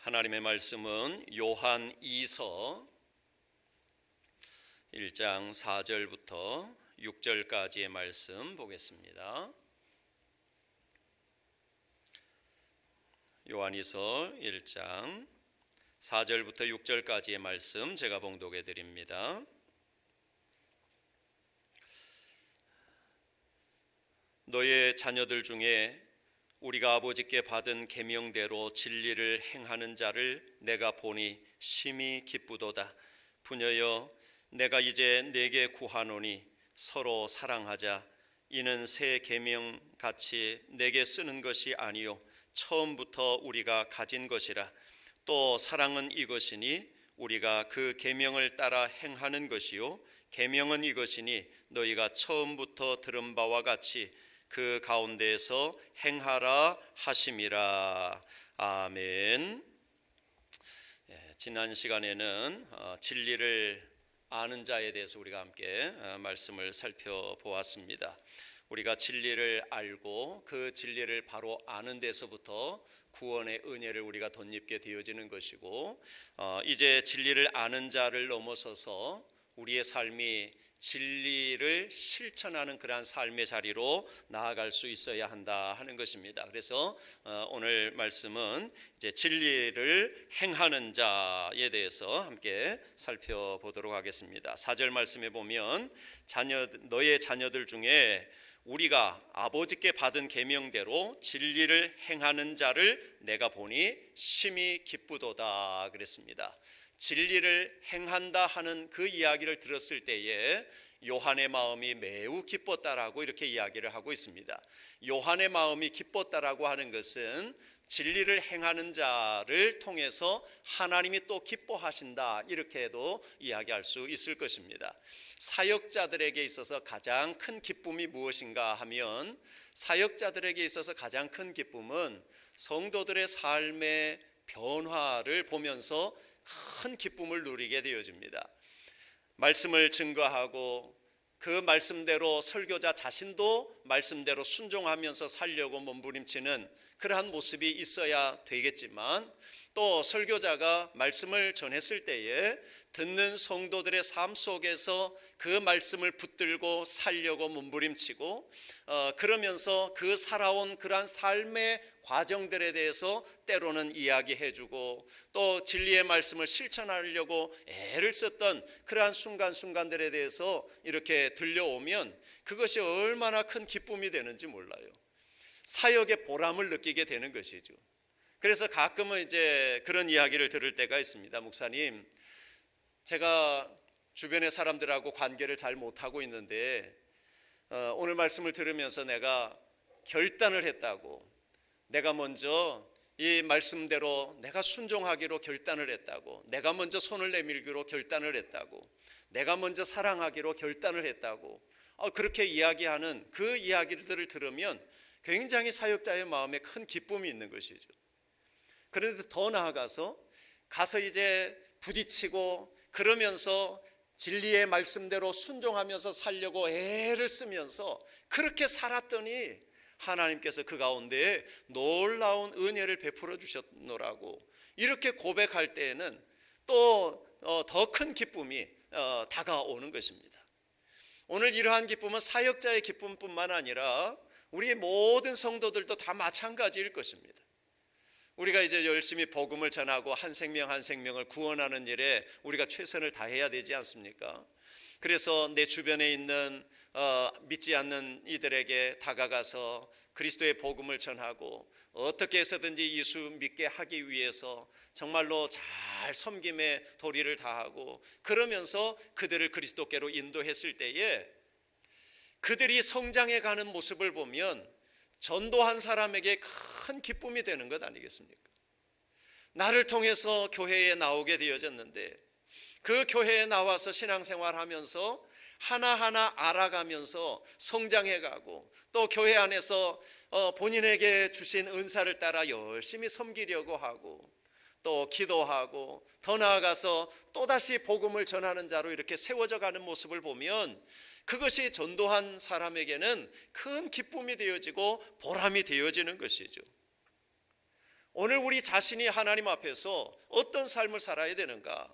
하나님의 말씀은 요한 2서 1장 4절부터 6절까지의 말씀 보겠습니다. 요한 2서 1장 4절부터 6절까지의 말씀 제가 봉독해 드립니다. 너의 자녀들 중에 우리가 아버지께 받은 계명대로 진리를 행하는 자를 내가 보니 심히 기쁘도다. 부녀여, 내가 이제 네게 구하노니 서로 사랑하자. 이는 새 계명 같이 내게 쓰는 것이 아니요 처음부터 우리가 가진 것이라. 또 사랑은 이것이니 우리가 그 계명을 따라 행하는 것이요 계명은 이것이니 너희가 처음부터 들은 바와 같이 그 가운데에서 행하라 하심이라. 아멘. 지난 시간에는 진리를 아는 자에 대해서 우리가 함께 말씀을 살펴보았습니다. 우리가 진리를 알고 그 진리를 바로 아는 데서부터 구원의 은혜를 우리가 덧입게 되어지는 것이고, 이제 진리를 아는 자를 넘어서서 우리의 삶이 진리를 실천하는 그러한 삶의 자리로 나아갈 수 있어야 한다 하는 것입니다. 그래서 오늘 말씀은 이제 진리를 행하는 자에 대해서 함께 살펴보도록 하겠습니다. 4절 말씀에 보면 너의 자녀들 중에 우리가 아버지께 받은 계명대로 진리를 행하는 자를 내가 보니 심히 기쁘도다 그랬습니다. 진리를 행한다 하는 그 이야기를 들었을 때에 요한의 마음이 매우 기뻤다라고 이렇게 이야기를 하고 있습니다. 요한의 마음이 기뻤다라고 하는 것은 진리를 행하는 자를 통해서 하나님이 또 기뻐하신다 이렇게도 이야기할 수 있을 것입니다. 사역자들에게 있어서 가장 큰 기쁨이 무엇인가 하면, 사역자들에게 있어서 가장 큰 기쁨은 성도들의 삶의 변화를 보면서 큰 기쁨을 누리게 되어집니다. 말씀을 증거하고 그 말씀대로 설교자 자신도 말씀대로 순종하면서 살려고 몸부림치는 그러한 모습이 있어야 되겠지만, 또 설교자가 말씀을 전했을 때에 듣는 성도들의 삶 속에서 그 말씀을 붙들고 살려고 몸부림치고, 그러면서 그 살아온 그러한 삶의 과정들에 대해서 때로는 이야기해주고, 또 진리의 말씀을 실천하려고 애를 썼던 그러한 순간순간들에 대해서 이렇게 들려오면 그것이 얼마나 큰 기쁨이 되는지 몰라요. 사역의 보람을 느끼게 되는 것이죠. 그래서 가끔은 이제 그런 이야기를 들을 때가 있습니다. 목사님, 제가 주변의 사람들하고 관계를 잘 못하고 있는데 오늘 말씀을 들으면서 내가 결단을 했다고, 내가 먼저 이 말씀대로 내가 순종하기로 결단을 했다고, 내가 먼저 손을 내밀기로 결단을 했다고, 내가 먼저 사랑하기로 결단을 했다고, 그렇게 이야기하는 그 이야기들을 들으면 굉장히 사역자의 마음에 큰 기쁨이 있는 것이죠. 그런데 더 나아가서 가서 이제 부딪히고 그러면서 진리의 말씀대로 순종하면서 살려고 애를 쓰면서 그렇게 살았더니 하나님께서 그 가운데 놀라운 은혜를 베풀어 주셨노라고 이렇게 고백할 때에는 또 더 큰 기쁨이 다가오는 것입니다. 오늘 이러한 기쁨은 사역자의 기쁨뿐만 아니라 우리 모든 성도들도 다 마찬가지일 것입니다. 우리가 이제 열심히 복음을 전하고 한 생명 한 생명을 구원하는 일에 우리가 최선을 다해야 되지 않습니까? 그래서 내 주변에 있는 믿지 않는 이들에게 다가가서 그리스도의 복음을 전하고 어떻게 해서든지 예수 믿게 하기 위해서 정말로 잘 섬김의 도리를 다하고 그러면서 그들을 그리스도께로 인도했을 때에 그들이 성장해 가는 모습을 보면 전도한 사람에게 큰 기쁨이 되는 것 아니겠습니까? 나를 통해서 교회에 나오게 되어졌는데 그 교회에 나와서 신앙생활하면서 하나하나 알아가면서 성장해가고 또 교회 안에서 본인에게 주신 은사를 따라 열심히 섬기려고 하고 또 기도하고 더 나아가서 또다시 복음을 전하는 자로 이렇게 세워져 가는 모습을 보면 그것이 전도한 사람에게는 큰 기쁨이 되어지고 보람이 되어지는 것이죠. 오늘 우리 자신이 하나님 앞에서 어떤 삶을 살아야 되는가?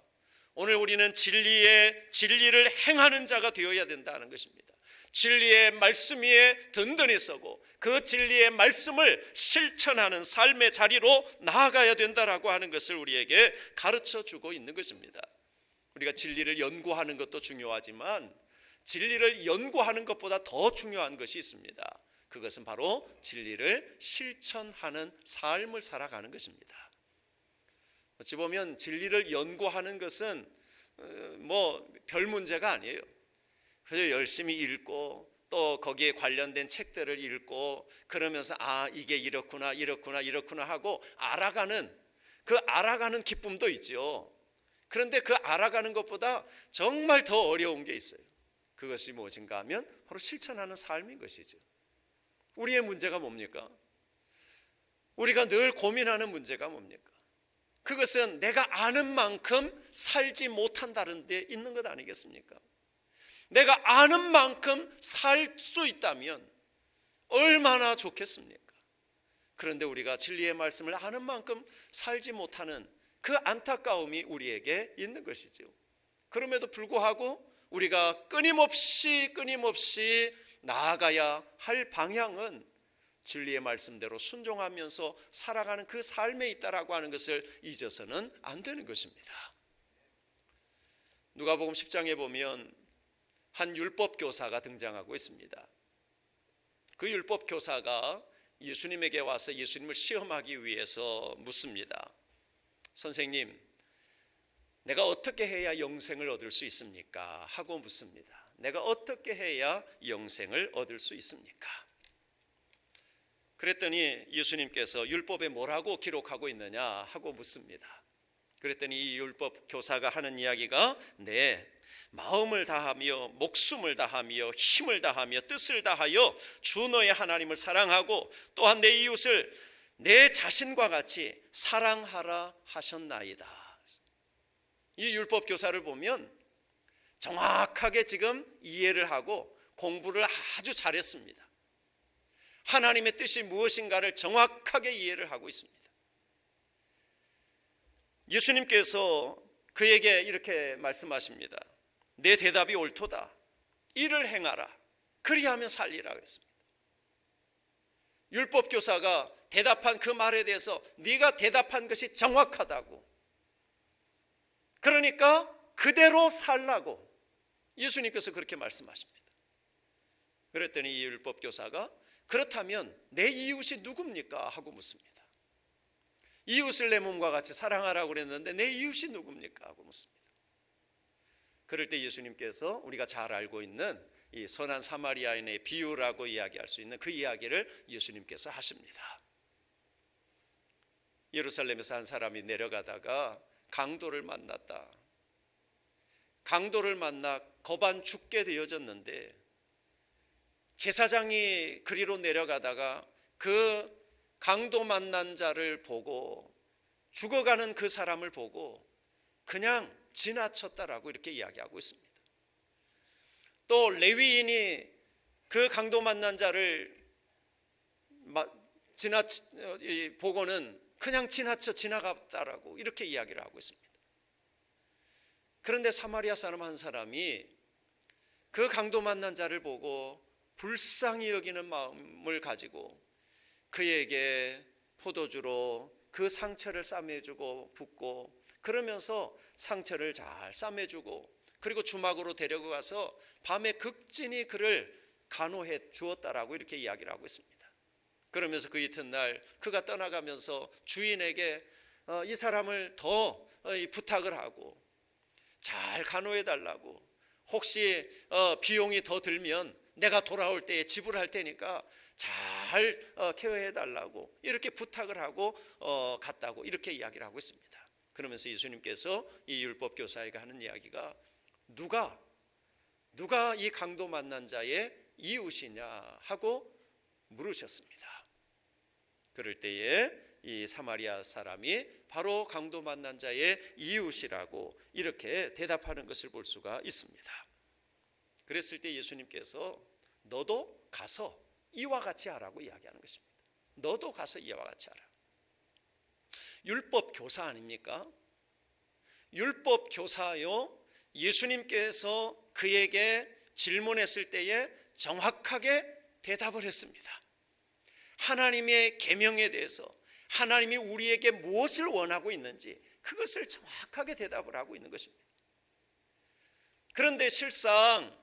오늘 우리는 진리를 행하는 자가 되어야 된다는 것입니다. 진리의 말씀 위에 든든히 서고 그 진리의 말씀을 실천하는 삶의 자리로 나아가야 된다라고 하는 것을 우리에게 가르쳐 주고 있는 것입니다. 우리가 진리를 연구하는 것도 중요하지만 진리를 연구하는 것보다 더 중요한 것이 있습니다. 그것은 바로 진리를 실천하는 삶을 살아가는 것입니다. 어찌 보면 진리를 연구하는 것은 별 문제가 아니에요. 그래서 열심히 읽고 또 거기에 관련된 책들을 읽고 그러면서 이게 이렇구나 하고 알아가는 기쁨도 있죠. 그런데 그 알아가는 것보다 정말 더 어려운 게 있어요. 그것이 무엇인가 하면 바로 실천하는 삶인 것이죠. 우리의 문제가 뭡니까? 우리가 늘 고민하는 문제가 뭡니까? 그것은 내가 아는 만큼 살지 못한다는 데 있는 것 아니겠습니까? 내가 아는 만큼 살 수 있다면 얼마나 좋겠습니까? 그런데 우리가 진리의 말씀을 아는 만큼 살지 못하는 그 안타까움이 우리에게 있는 것이죠. 그럼에도 불구하고 우리가 끊임없이 나아가야 할 방향은 진리의 말씀대로 순종하면서 살아가는 그 삶에 있다라고 하는 것을 잊어서는 안 되는 것입니다. 누가복음 10장에 보면 한 율법 교사가 등장하고 있습니다. 그 율법 교사가 예수님에게 와서 예수님을 시험하기 위해서 묻습니다. 선생님, 내가 어떻게 해야 영생을 얻을 수 있습니까? 하고 묻습니다. 내가 어떻게 해야 영생을 얻을 수 있습니까? 그랬더니 예수님께서 율법에 뭐라고 기록하고 있느냐 하고 묻습니다. 그랬더니 이 율법 교사가 하는 이야기가 마음을 다하며 목숨을 다하며 힘을 다하며 뜻을 다하여 주 너의 하나님을 사랑하고 또한 내 이웃을 내 자신과 같이 사랑하라 하셨나이다. 이 율법 교사를 보면 정확하게 지금 이해를 하고 공부를 아주 잘했습니다. 하나님의 뜻이 무엇인가를 정확하게 이해를 하고 있습니다. 예수님께서 그에게 이렇게 말씀하십니다. 내 대답이 옳도다. 이를 행하라. 그리하면 살리라 그랬습니다. 율법 교사가 대답한 그 말에 대해서 네가 대답한 것이 정확하다고, 그러니까 그대로 살라고 예수님께서 그렇게 말씀하십니다. 그랬더니 이 율법 교사가 그렇다면 내 이웃이 누굽니까? 하고 묻습니다. 이웃을 내 몸과 같이 사랑하라고 그랬는데 내 이웃이 누굽니까? 하고 묻습니다. 그럴 때 예수님께서 우리가 잘 알고 있는 이 선한 사마리아인의 비유라고 이야기할 수 있는 그 이야기를 예수님께서 하십니다. 예루살렘에서 한 사람이 내려가다가 강도를 만났다. 강도를 만나 거반 죽게 되어졌는데 제사장이 그리로 내려가다가 그 강도 만난 자를 보고 죽어가는 그 사람을 보고 그냥 지나쳤다라고 이렇게 이야기하고 있습니다. 또 레위인이 그 강도 만난 자를 보고는 그냥 지나갔다라고 이렇게 이야기를 하고 있습니다. 그런데 사마리아 사람 한 사람이 그 강도 만난 자를 보고 불쌍히 여기는 마음을 가지고 그에게 포도주로 그 상처를 싸매주고 붓고 그러면서 상처를 잘 싸매주고 그리고 주막으로 데려가서 밤에 극진히 그를 간호해 주었다라고 이렇게 이야기를 하고 있습니다. 그러면서 그 이튿날 그가 떠나가면서 주인에게 이 사람을 더 부탁을 하고 잘 간호해 달라고, 혹시 비용이 더 들면 내가 돌아올 때에 지불할 테니까 잘 케어해 달라고 이렇게 부탁을 하고 갔다고 이렇게 이야기를 하고 있습니다. 그러면서 예수님께서 이 율법 교사에게 하는 이야기가 누가 이 강도 만난 자의 이웃이냐 하고 물으셨습니다. 그럴 때에 이 사마리아 사람이 바로 강도 만난 자의 이웃이라고 이렇게 대답하는 것을 볼 수가 있습니다. 그랬을 때 예수님께서 너도 가서 이와 같이 하라고 이야기하는 것입니다. 너도 가서 이와 같이 하라. 율법 교사 아닙니까? 율법 교사요. 예수님께서 그에게 질문했을 때에 정확하게 대답을 했습니다. 하나님의 계명에 대해서 하나님이 우리에게 무엇을 원하고 있는지 그것을 정확하게 대답을 하고 있는 것입니다. 그런데 실상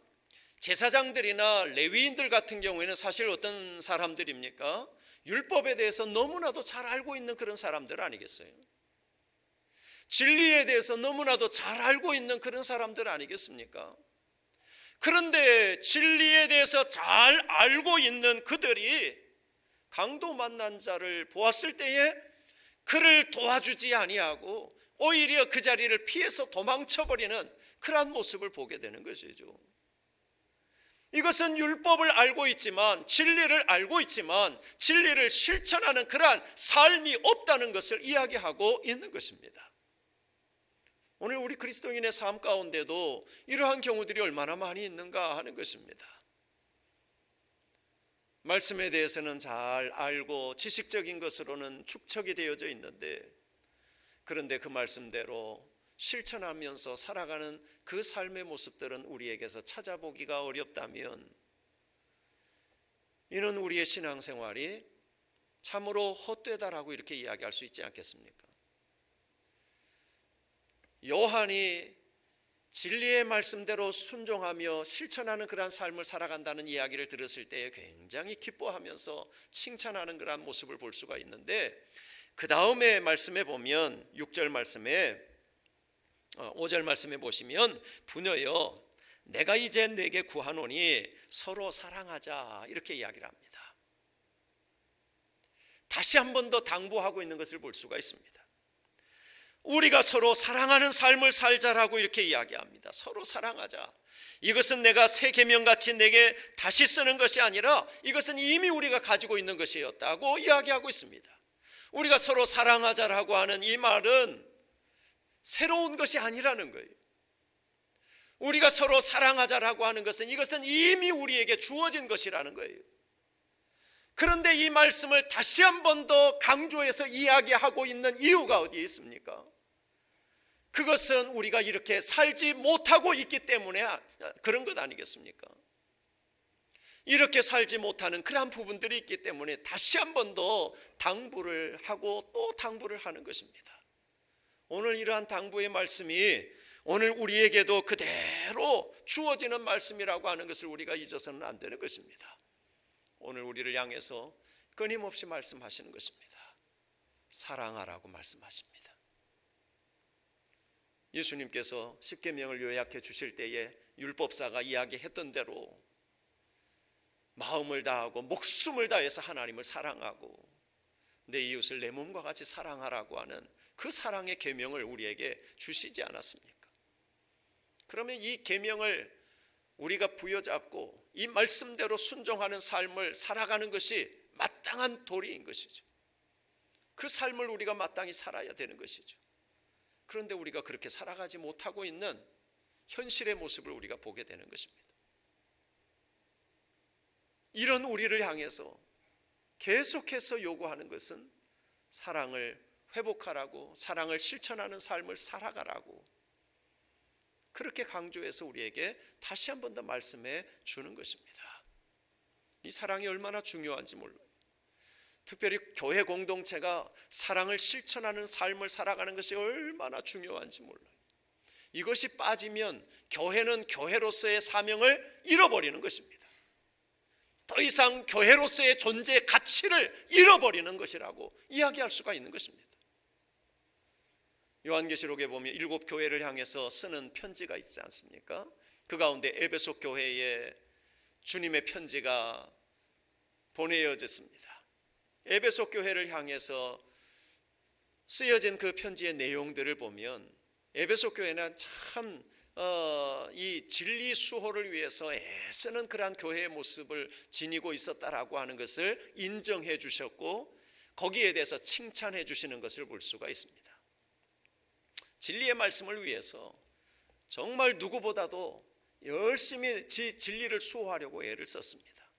제사장들이나 레위인들 같은 경우에는 사실 어떤 사람들입니까? 율법에 대해서 너무나도 잘 알고 있는 그런 사람들 아니겠어요? 진리에 대해서 너무나도 잘 알고 있는 그런 사람들 아니겠습니까? 그런데 진리에 대해서 잘 알고 있는 그들이 강도 만난 자를 보았을 때에 그를 도와주지 아니하고 오히려 그 자리를 피해서 도망쳐버리는 그러한 모습을 보게 되는 것이죠. 이것은 율법을 알고 있지만, 진리를 알고 있지만 진리를 실천하는 그러한 삶이 없다는 것을 이야기하고 있는 것입니다. 오늘 우리 그리스도인의 삶 가운데도 이러한 경우들이 얼마나 많이 있는가 하는 것입니다. 말씀에 대해서는 잘 알고 지식적인 것으로는 축적이 되어져 있는데, 그런데 그 말씀대로 실천하면서 살아가는 그 삶의 모습들은 우리에게서 찾아보기가 어렵다면 이는 우리의 신앙생활이 참으로 헛되다라고 이렇게 이야기할 수 있지 않겠습니까? 요한이 진리의 말씀대로 순종하며 실천하는 그러한 삶을 살아간다는 이야기를 들었을 때에 굉장히 기뻐하면서 칭찬하는 그러한 모습을 볼 수가 있는데, 그 다음에 말씀에 보면 6절 말씀에 5절 말씀에 보시면 부녀여 내가 이제 내게 구하노니 서로 사랑하자 이렇게 이야기를 합니다. 다시 한 번 더 당부하고 있는 것을 볼 수가 있습니다. 우리가 서로 사랑하는 삶을 살자라고 이렇게 이야기합니다. 서로 사랑하자. 이것은 내가 새 계명같이 내게 다시 쓰는 것이 아니라 이것은 이미 우리가 가지고 있는 것이었다고 이야기하고 있습니다. 우리가 서로 사랑하자라고 하는 이 말은 새로운 것이 아니라는 거예요. 우리가 서로 사랑하자라고 하는 것은 이것은 이미 우리에게 주어진 것이라는 거예요. 그런데 이 말씀을 다시 한 번 더 강조해서 이야기하고 있는 이유가 어디에 있습니까? 그것은 우리가 이렇게 살지 못하고 있기 때문에 그런 것 아니겠습니까? 이렇게 살지 못하는 그러한 부분들이 있기 때문에 다시 한 번 더 당부를 하고 또 당부를 하는 것입니다. 오늘 이러한 당부의 말씀이 오늘 우리에게도 그대로 주어지는 말씀이라고 하는 것을 우리가 잊어서는 안 되는 것입니다. 오늘 우리를 향해서 끊임없이 말씀하시는 것입니다. 사랑하라고 말씀하십니다. 예수님께서 십계명을 요약해 주실 때에 율법사가 이야기했던 대로 마음을 다하고 목숨을 다해서 하나님을 사랑하고 내 이웃을 내 몸과 같이 사랑하라고 하는 그 사랑의 계명을 우리에게 주시지 않았습니까? 그러면 이 계명을 우리가 부여잡고 이 말씀대로 순종하는 삶을 살아가는 것이 마땅한 도리인 것이죠. 그 삶을 우리가 마땅히 살아야 되는 것이죠. 그런데 우리가 그렇게 살아가지 못하고 있는 현실의 모습을 우리가 보게 되는 것입니다. 이런 우리를 향해서 계속해서 요구하는 것은 사랑을 회복하라고, 사랑을 실천하는 삶을 살아가라고 그렇게 강조해서 우리에게 다시 한 번 더 말씀해 주는 것입니다. 이 사랑이 얼마나 중요한지 몰라요. 특별히 교회 공동체가 사랑을 실천하는 삶을 살아가는 것이 얼마나 중요한지 몰라요. 이것이 빠지면 교회는 교회로서의 사명을 잃어버리는 것입니다. 더 이상 교회로서의 존재 가치를 잃어버리는 것이라고 이야기할 수가 있는 것입니다. 요한계시록에 보면 7 교회를 향해서 쓰는 편지가 있지 않습니까? 그 가운데 에베소 교회에 주님의 편지가 보내어졌습니다. 에베소 교회를 향해서 쓰여진 그 편지의 내용들을 보면 에베소 교회는 참 이 진리 수호를 위해서 애쓰는 그러한 교회의 모습을 지니고 있었다라고 하는 것을 인정해 주셨고 거기에 대해서 칭찬해 주시는 것을 볼 수가 있습니다. 진리의 말씀을 위해서 정말 누구보다도 열심히 진리를 수호하려고 애를 썼습니다.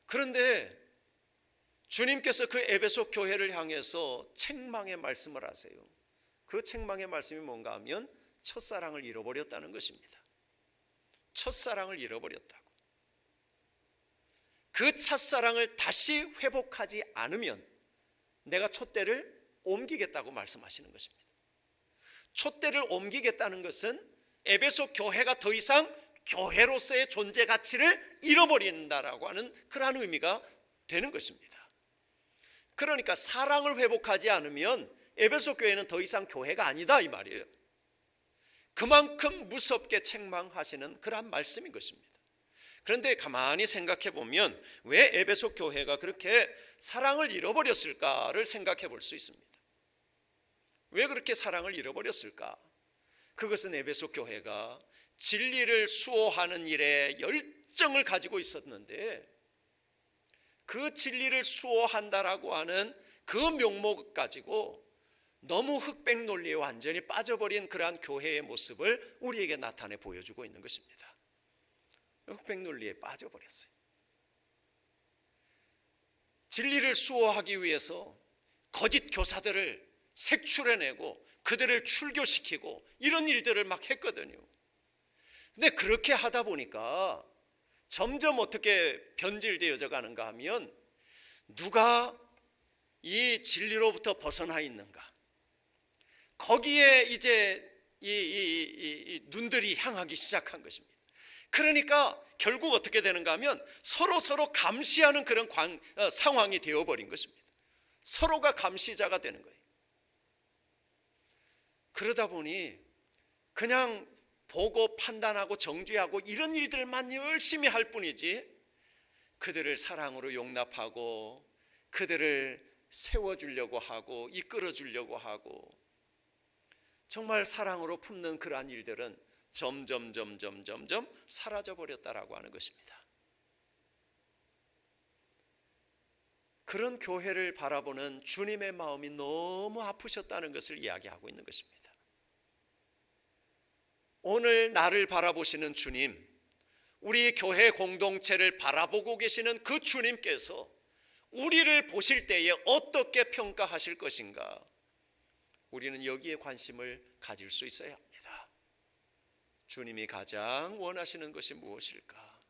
그런데 주님께서 그 에베소 교회를 향해서 책망의 말씀을 하세요. 그 책망의 말씀이 뭔가 하면 첫사랑을 잃어버렸다는 것입니다. 첫사랑을 잃어버렸다고. 그 첫사랑을 다시 회복하지 않으면 내가 촛대를 옮기겠다고 말씀하시는 것입니다. 촛대를 옮기겠다는 것은 에베소 교회가 더 이상 교회로서의 존재 가치를 잃어버린다라고 하는 그러한 의미가 되는 것입니다. 그러니까 사랑을 회복하지 않으면 에베소 교회는 더 이상 교회가 아니다 이 말이에요. 그만큼 무섭게 책망하시는 그러한 말씀인 것입니다. 그런데 가만히 생각해 보면 왜 에베소 교회가 그렇게 사랑을 잃어버렸을까를 생각해 볼 수 있습니다. 왜 그렇게 사랑을 잃어버렸을까? 그것은 에베소 교회가 진리를 수호하는 일에 열정을 가지고 있었는데 그 진리를 수호한다라고 하는 그 명목 가지고 너무 흑백 논리에 완전히 빠져버린 그러한 교회의 모습을 우리에게 나타내 보여주고 있는 것입니다. 흑백 논리에 빠져버렸어요. 진리를 수호하기 위해서 거짓 교사들을 색출해내고 그들을 출교시키고 이런 일들을 막 했거든요. 근데 그렇게 하다 보니까 점점 어떻게 변질되어져 가는가 하면 누가 이 진리로부터 벗어나 있는가, 거기에 이제 이 눈들이 향하기 시작한 것입니다. 그러니까 결국 어떻게 되는가 하면 서로 감시하는 그런 상황이 되어버린 것입니다. 서로가 감시자가 되는 거예요. 그러다 보니 그냥 보고 판단하고 정죄하고 이런 일들만 열심히 할 뿐이지 그들을 사랑으로 용납하고 그들을 세워주려고 하고 이끌어주려고 하고 정말 사랑으로 품는 그러한 일들은 점점 사라져버렸다라고 하는 것입니다. 그런 교회를 바라보는 주님의 마음이 너무 아프셨다는 것을 이야기하고 있는 것입니다. 오늘 나를 바라보시는 주님, 우리 교회 공동체를 바라보고 계시는 그 주님께서 우리를 보실 때에 어떻게 평가하실 것인가? 우리는 여기에 관심을 가질 수 있어야 합니다. 주님이 가장 원하시는 것이 무엇일까?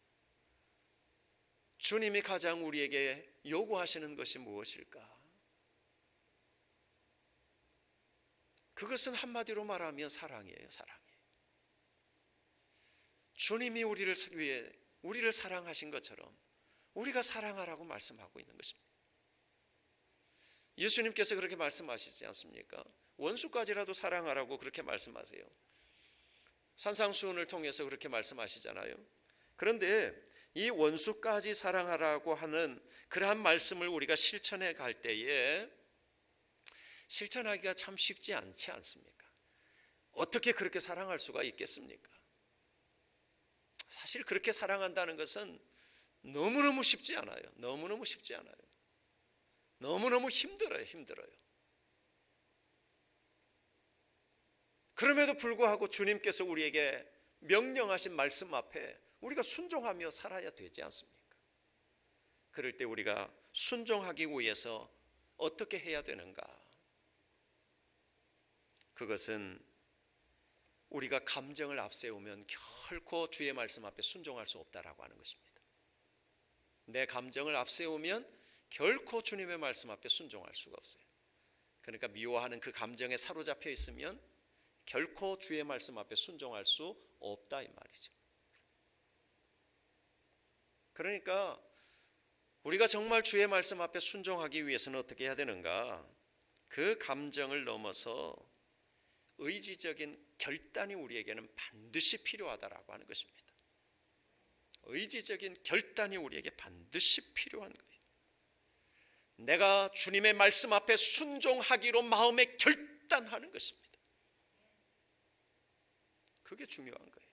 주님이 가장 우리에게 요구하시는 것이 무엇일까? 그것은 한마디로 말하면 사랑이에요. 사랑. 주님이 우리를 위해 우리를 사랑하신 것처럼 우리가 사랑하라고 말씀하고 있는 것입니다. 예수님께서 그렇게 말씀하시지 않습니까? 원수까지라도 사랑하라고 그렇게 말씀하세요. 산상수훈을 통해서 그렇게 말씀하시잖아요. 그런데 이 원수까지 사랑하라고 하는 그러한 말씀을 우리가 실천해 갈 때에 실천하기가 참 쉽지 않지 않습니까? 어떻게 그렇게 사랑할 수가 있겠습니까? 사실 그렇게 사랑한다는 것은 너무너무 쉽지 않아요. 너무너무 쉽지 않아요. 너무너무 힘들어요. 그럼에도 불구하고 주님께서 우리에게 명령하신 말씀 앞에 우리가 순종하며 살아야 되지 않습니까? 그럴 때 우리가 순종하기 위해서 어떻게 해야 되는가? 그것은 우리가 감정을 앞세우면 결코 주의 말씀 앞에 순종할 수 없다라고 하는 것입니다. 내 감정을 앞세우면 결코 주님의 말씀 앞에 순종할 수가 없어요. 그러니까 미워하는 그 감정에 사로잡혀 있으면 결코 주의 말씀 앞에 순종할 수 없다 이 말이죠. 그러니까 우리가 정말 주의 말씀 앞에 순종하기 위해서는 어떻게 해야 되는가? 그 감정을 넘어서 의지적인 결단이 우리에게는 반드시 필요하다라고 하는 것입니다. 의지적인 결단이 우리에게 반드시 필요한 거예요. 내가 주님의 말씀 앞에 순종하기로 마음에 결단하는 것입니다. 그게 중요한 거예요.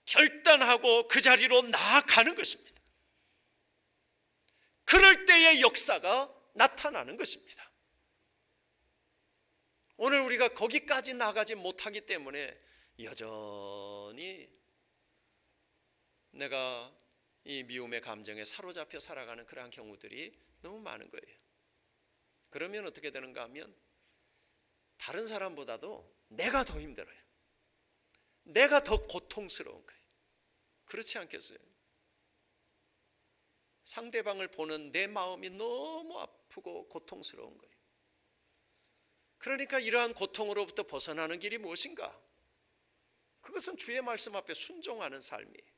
결단하고 그 자리로 나아가는 것입니다. 그럴 때의 역사가 나타나는 것입니다. 오늘 우리가 거기까지 나가지 못하기 때문에 여전히 내가 이 미움의 감정에 사로잡혀 살아가는 그러한 경우들이 너무 많은 거예요. 그러면 어떻게 되는가 하면 다른 사람보다도 내가 더 힘들어요. 내가 더 고통스러운 거예요. 그렇지 않겠어요? 상대방을 보는 내 마음이 너무 아프고 고통스러운 거예요. 그러니까 이러한 고통으로부터 벗어나는 길이 무엇인가? 그것은 주의 말씀 앞에 순종하는 삶이에요.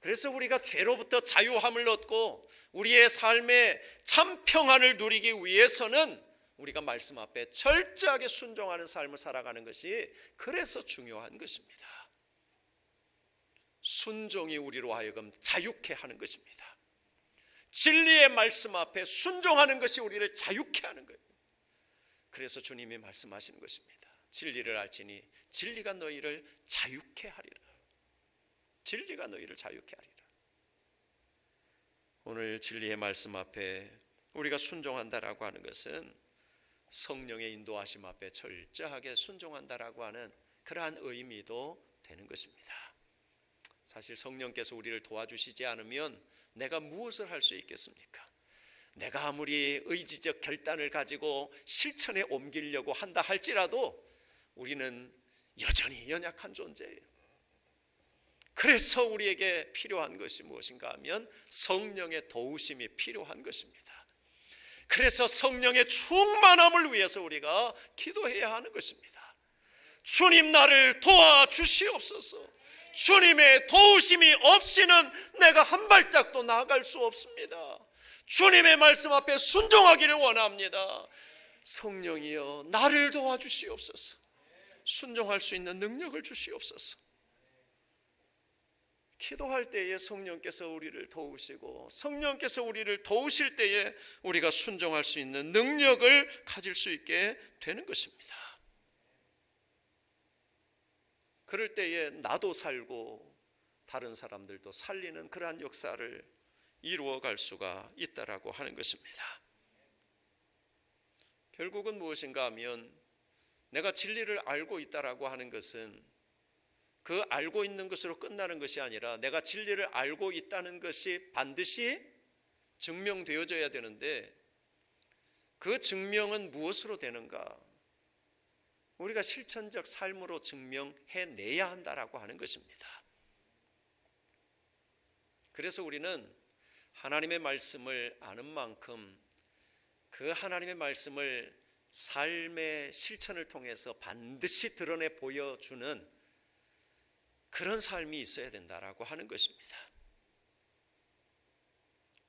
그래서 우리가 죄로부터 자유함을 얻고 우리의 삶의 참 평안을 누리기 위해서는 우리가 말씀 앞에 철저하게 순종하는 삶을 살아가는 것이 그래서 중요한 것입니다. 순종이 우리로 하여금 자유케 하는 것입니다. 진리의 말씀 앞에 순종하는 것이 우리를 자유케 하는 거예요. 그래서 주님이 말씀하시는 것입니다. 진리를 알지니 진리가 너희를 자유케 하리라. 진리가 너희를 자유케 하리라. 오늘 진리의 말씀 앞에 우리가 순종한다라고 하는 것은 성령의 인도하심 앞에 철저하게 순종한다라고 하는 그러한 의미도 되는 것입니다. 사실 성령께서 우리를 도와주시지 않으면 내가 무엇을 할 수 있겠습니까? 내가 아무리 의지적 결단을 가지고 실천에 옮기려고 한다 할지라도 우리는 여전히 연약한 존재예요. 그래서 우리에게 필요한 것이 무엇인가 하면 성령의 도우심이 필요한 것입니다. 그래서 성령의 충만함을 위해서 우리가 기도해야 하는 것입니다. 주님 나를 도와주시옵소서. 주님의 도우심이 없이는 내가 한 발짝도 나아갈 수 없습니다. 주님의 말씀 앞에 순종하기를 원합니다. 성령이여 나를 도와주시옵소서. 순종할 수 있는 능력을 주시옵소서. 기도할 때에 성령께서 우리를 도우시고 성령께서 우리를 도우실 때에 우리가 순종할 수 있는 능력을 가질 수 있게 되는 것입니다. 그럴 때에 나도 살고 다른 사람들도 살리는 그러한 역사를 이루어갈 수가 있다라고 하는 것입니다. 결국은 무엇인가 하면 내가 진리를 알고 있다라고 하는 것은 그 알고 있는 것으로 끝나는 것이 아니라 내가 진리를 알고 있다는 것이 반드시 증명되어져야 되는데 그 증명은 무엇으로 되는가? 우리가 실천적 삶으로 증명해내야 한다라고 하는 것입니다. 그래서 우리는 하나님의 말씀을 아는 만큼 그 하나님의 말씀을 삶의 실천을 통해서 반드시 드러내 보여주는 그런 삶이 있어야 된다라고 하는 것입니다.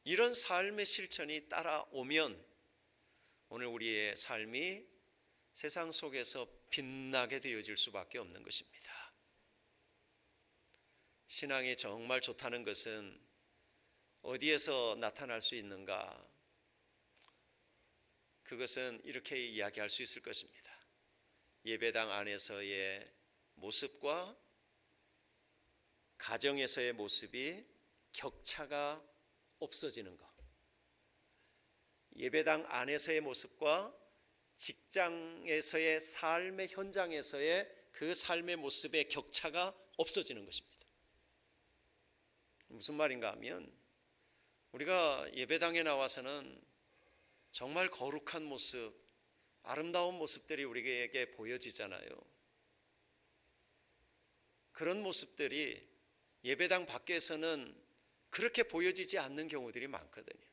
이런 삶의 실천이 따라오면 오늘 우리의 삶이 세상 속에서 빛나게 되어질 수밖에 없는 것입니다. 신앙이 정말 좋다는 것은 어디에서 나타날 수 있는가? 그것은 이렇게 이야기할 수 있을 것입니다. 예배당 안에서의 모습과 가정에서의 모습이 격차가 없어지는 것. 예배당 안에서의 모습과 직장에서의 삶의 현장에서의 그 삶의 모습의 격차가 없어지는 것입니다. 무슨 말인가 하면 우리가 예배당에 나와서는 정말 거룩한 모습, 아름다운 모습들이 우리에게 보여지잖아요. 그런 모습들이 예배당 밖에서는 그렇게 보여지지 않는 경우들이 많거든요.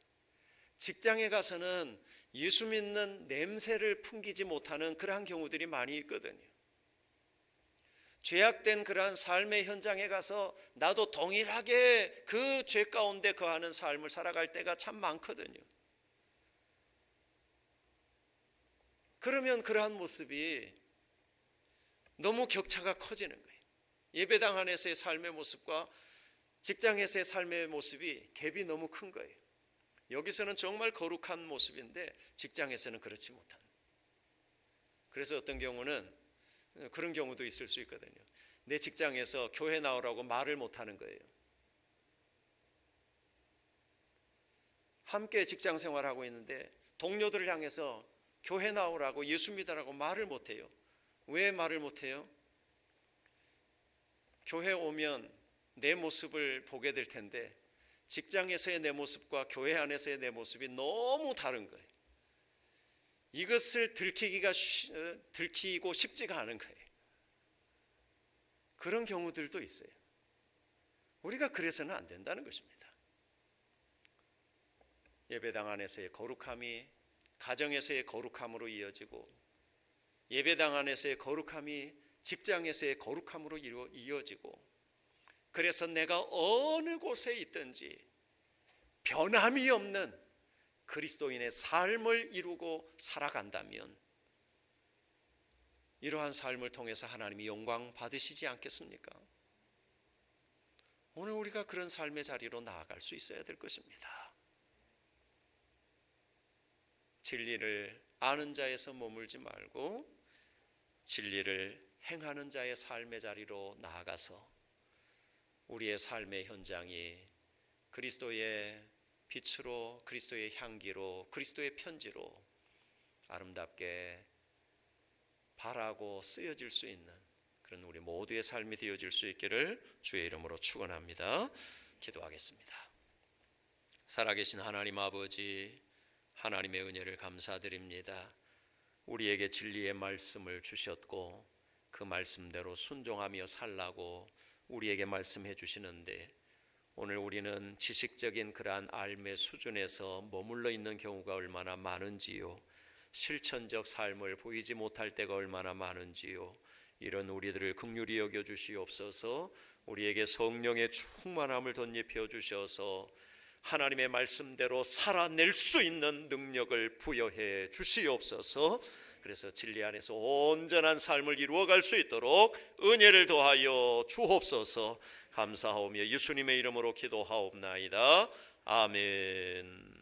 직장에 가서는 예수 믿는 냄새를 풍기지 못하는 그러한 경우들이 많이 있거든요. 죄악된 그러한 삶의 현장에 가서 나도 동일하게 그 죄 가운데 거하는 삶을 살아갈 때가 참 많거든요. 그러면 그러한 모습이 너무 격차가 커지는 거예요. 예배당 안에서의 삶의 모습과 직장에서의 삶의 모습이 갭이 너무 큰 거예요. 여기서는 정말 거룩한 모습인데 직장에서는 그렇지 못한. 그래서 어떤 경우는 그런 경우도 있을 수 있거든요. 내 직장에서 교회 나오라고 말을 못하는 거예요. 함께 직장 생활하고 있는데 동료들을 향해서 교회 나오라고 예수 믿으라고 말을 못해요. 왜 말을 못해요? 교회 오면 내 모습을 보게 될 텐데 직장에서의 내 모습과 교회 안에서의 내 모습이 너무 다른 거예요. 이것을 들키고 싶지가 않은 거예요. 그런 경우들도 있어요. 우리가 그래서는 안 된다는 것입니다. 예배당 안에서의 거룩함이 가정에서의 거룩함으로 이어지고, 예배당 안에서의 거룩함이 직장에서의 거룩함으로 이어지고, 그래서 내가 어느 곳에 있든지 변함이 없는 그리스도인의 삶을 이루고 살아간다면 이러한 삶을 통해서 하나님이 영광 받으시지 않겠습니까? 오늘 우리가 그런 삶의 자리로 나아갈 수 있어야 될 것입니다. 진리를 아는 자에서 머물지 말고 진리를 행하는 자의 삶의 자리로 나아가서 우리의 삶의 현장이 그리스도의 빛으로, 그리스도의 향기로, 그리스도의 편지로 아름답게 바라고 쓰여질 수 있는 그런 우리 모두의 삶이 되어질 수 있기를 주의 이름으로 축원합니다. 기도하겠습니다. 살아계신 하나님 아버지, 하나님의 은혜를 감사드립니다. 우리에게 진리의 말씀을 주셨고 그 말씀대로 순종하며 살라고 우리에게 말씀해 주시는데, 오늘 우리는 지식적인 그러한 삶의 수준에서 머물러 있는 경우가 얼마나 많은지요, 실천적 삶을 보이지 못할 때가 얼마나 많은지요, 이런 우리들을 긍휼히 여겨 주시옵소서. 우리에게 성령의 충만함을 덧입혀 주셔서 하나님의 말씀대로 살아낼 수 있는 능력을 부여해 주시옵소서. 그래서 진리 안에서 온전한 삶을 이루어갈 수 있도록 은혜를 더하여 주옵소서. 감사하오며 예수님의 이름으로 기도하옵나이다. 아멘.